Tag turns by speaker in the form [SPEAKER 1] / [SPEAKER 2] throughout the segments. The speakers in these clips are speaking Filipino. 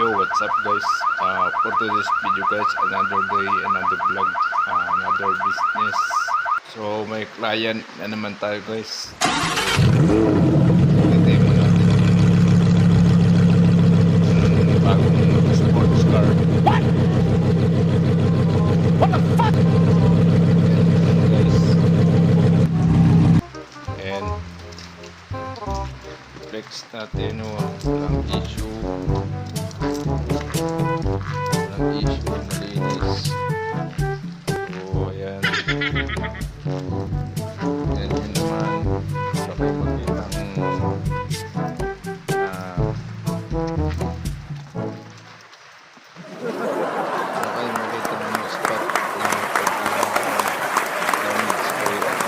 [SPEAKER 1] Yo, what's up guys? For today's video guys, another day, another vlog, another business. So may client na naman tayo guys. Demo natin ang bagong sports car. What? What the fuck? Guys. And flex natin, walang issue. Malinis. So, ayan. Ayan yun naman. Wala kayo makitang spot na damage kayo at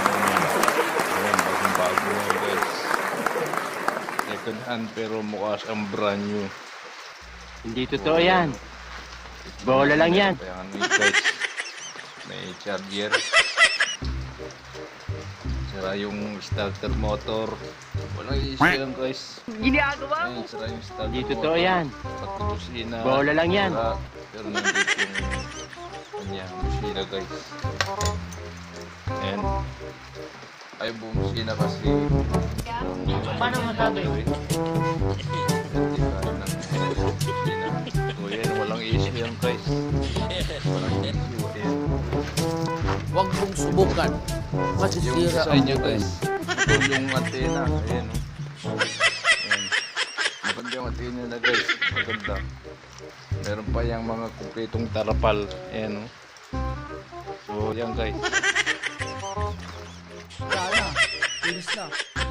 [SPEAKER 1] ayan, bagong-bago na guys. Second hand pero mukha siyang brand new.
[SPEAKER 2] Hindi totoo yan. Bola lang yan.
[SPEAKER 1] Kaya ano yun guys, may charger. Sira yung starter motor. Walang issue yan guys.
[SPEAKER 2] Ginagawa mo.
[SPEAKER 1] Sira yung starter
[SPEAKER 2] Hindi
[SPEAKER 1] motor.
[SPEAKER 2] totoo yan.
[SPEAKER 1] Pati busina.
[SPEAKER 2] Bola lang yan.
[SPEAKER 1] Sira. Pero nandito yung kanya busina guys. And ayaw bumusina kasi
[SPEAKER 2] Paano masabi?
[SPEAKER 1] hindi kaya ng busina. So yan, walang issue yan guys. Walang issue. Ayan.
[SPEAKER 3] Huwag mong subukan.
[SPEAKER 1] Yung
[SPEAKER 3] Masisira
[SPEAKER 1] sa
[SPEAKER 3] ang
[SPEAKER 1] inyo
[SPEAKER 3] buhay.
[SPEAKER 1] guys, ito yung antena. Ayan o. Ayan. Maganda yung antena na guys. Maganda. Meron pa yung mga kumpletong tarapal. Ayan o. So yan guys.
[SPEAKER 3] Wala na. Pinis na.